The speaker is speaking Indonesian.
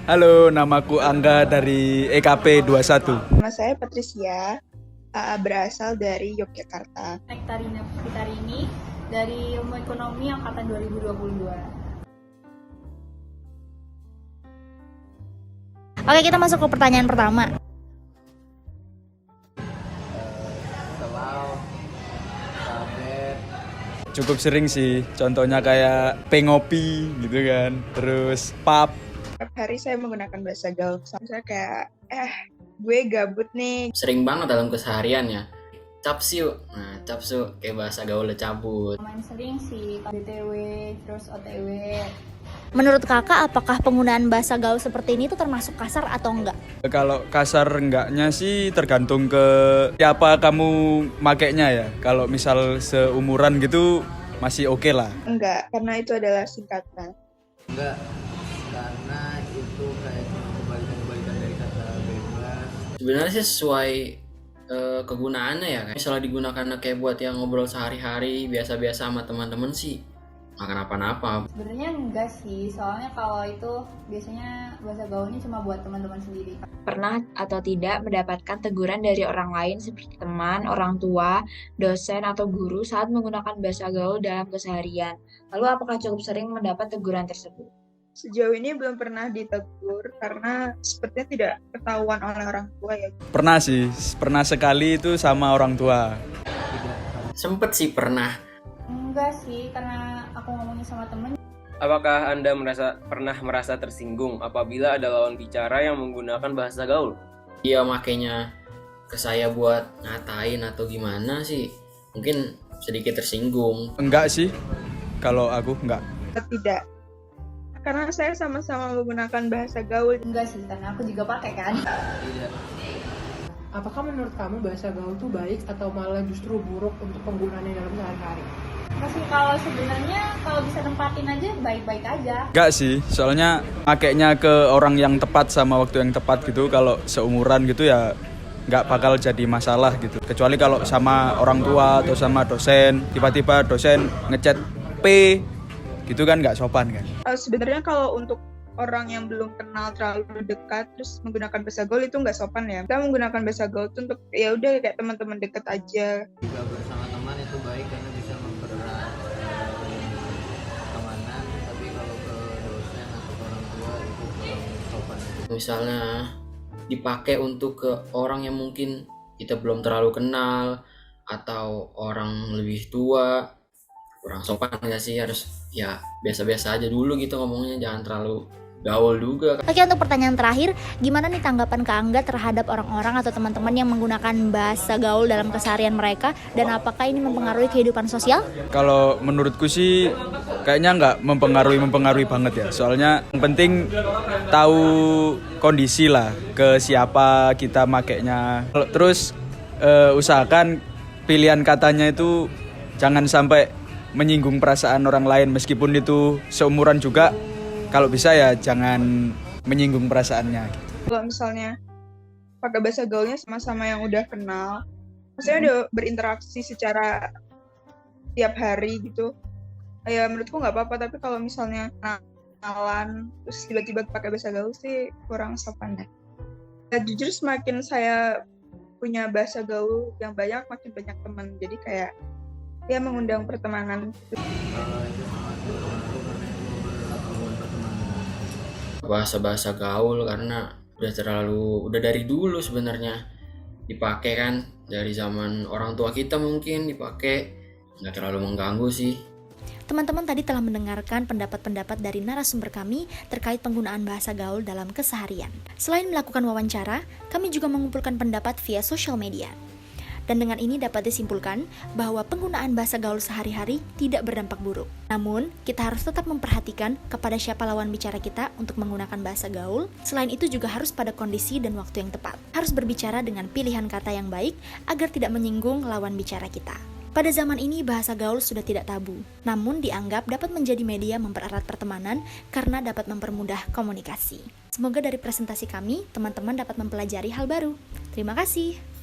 Halo, namaku Angga dari EKP 21. Nama saya Patricia, berasal dari Yogyakarta. Nektarina Fitarini dari Ilmu Ekonomi Angkatan 2022. Oke, kita masuk ke pertanyaan pertama. Cukup sering sih, contohnya kayak pengopi gitu kan, terus pub. Setiap hari saya menggunakan bahasa gaul. Misalnya kayak, gue gabut nih. Sering banget dalam keseharian ya. Capsu, nah capsu kayak bahasa gaul cabut. Main sering sih, BTW, terus OTW. Menurut kakak, apakah penggunaan bahasa gaul seperti ini tuh termasuk kasar atau enggak? Kalau kasar enggaknya sih tergantung ke siapa kamu makainya ya. Kalau misal seumuran gitu masih oke lah. Enggak, karena itu adalah singkatan. Enggak, karena itu kayak cuma kebalikan dari kata bebas. Sebenarnya sih sesuai kegunaannya ya. Misalnya digunakan kayak buat yang ngobrol sehari-hari biasa-biasa sama teman-teman sih nggak kenapa-napa. Sebenarnya enggak sih, soalnya kalau itu biasanya bahasa gaulnya cuma buat teman-teman sendiri. Pernah atau tidak mendapatkan teguran dari orang lain seperti teman, orang tua, dosen, atau guru saat menggunakan bahasa gaul dalam keseharian? Lalu apakah cukup sering mendapat teguran tersebut? Sejauh ini belum pernah ditegur karena sepertinya tidak ketahuan oleh orang tua ya. Pernah sih, pernah sekali itu sama orang tua. Sempet sih pernah. Enggak sih, karena aku ngomongnya sama temen. Apakah Anda pernah merasa tersinggung apabila ada lawan bicara yang menggunakan bahasa gaul? Iya, makanya ke saya buat ngatain atau gimana sih, mungkin sedikit tersinggung. Enggak sih, kalau aku enggak. Tidak, karena saya sama-sama menggunakan bahasa gaul. Enggak sih, karena aku juga pakai kan. Tidak. Apakah menurut kamu bahasa gaul itu baik atau malah justru buruk untuk penggunaannya dalam sehari-hari? Masih kalau sebenarnya kalau bisa tempatin aja baik-baik aja. Enggak sih, soalnya makainya ke orang yang tepat sama waktu yang tepat gitu. Kalau seumuran gitu ya nggak bakal jadi masalah gitu. Kecuali kalau sama orang tua atau sama dosen, tiba-tiba dosen ngechat P gitu kan nggak sopan kan. Sebenarnya kalau untuk orang yang belum kenal terlalu dekat terus menggunakan bahasa gaul itu nggak sopan ya. Kita menggunakan bahasa gaul itu untuk ya udah kayak teman-teman dekat aja. Jika bersama teman itu baik karena bisa mempererat temanan, tapi kalau ke dosen atau ke orang tua itu kurang sopan. Misalnya dipakai untuk ke orang yang mungkin kita belum terlalu kenal atau orang lebih tua, kurang sopan nggak sih? Harus ya biasa-biasa aja dulu gitu ngomongnya, jangan terlalu gaul juga. Oke, untuk pertanyaan terakhir, gimana nih tanggapan Kak Angga terhadap orang-orang atau teman-teman yang menggunakan bahasa gaul dalam keseharian mereka, dan apakah ini mempengaruhi kehidupan sosial? Kalau menurutku sih kayaknya nggak mempengaruhi banget ya. Soalnya yang penting tahu kondisi lah, ke siapa kita makainya. Terus usahakan pilihan katanya itu jangan sampai menyinggung perasaan orang lain, meskipun itu seumuran juga. Kalau bisa ya jangan menyinggung perasaannya gitu. Kalau misalnya pakai bahasa gaulnya sama-sama yang udah kenal, maksudnya udah berinteraksi secara tiap hari gitu, ya menurutku nggak apa-apa. Tapi kalau misalnya kenalan terus tiba-tiba pakai bahasa gaul sih kurang sopan deh. Ya, jujur semakin saya punya bahasa gaul yang banyak, makin banyak teman. Jadi kayak ya mengundang pertemanan. Bahasa-bahasa gaul karena udah dari dulu sebenarnya dipakai kan, dari zaman orang tua kita mungkin dipakai, nggak terlalu mengganggu sih. Teman-teman tadi telah mendengarkan pendapat-pendapat dari narasumber kami terkait penggunaan bahasa gaul dalam keseharian. Selain melakukan wawancara, kami juga mengumpulkan pendapat via sosial media. Dan dengan ini dapat disimpulkan bahwa penggunaan bahasa gaul sehari-hari tidak berdampak buruk. Namun, kita harus tetap memperhatikan kepada siapa lawan bicara kita untuk menggunakan bahasa gaul. Selain itu juga harus pada kondisi dan waktu yang tepat. Harus berbicara dengan pilihan kata yang baik agar tidak menyinggung lawan bicara kita. Pada zaman ini bahasa gaul sudah tidak tabu, namun dianggap dapat menjadi media mempererat pertemanan karena dapat mempermudah komunikasi. Semoga dari presentasi kami, teman-teman dapat mempelajari hal baru. Terima kasih.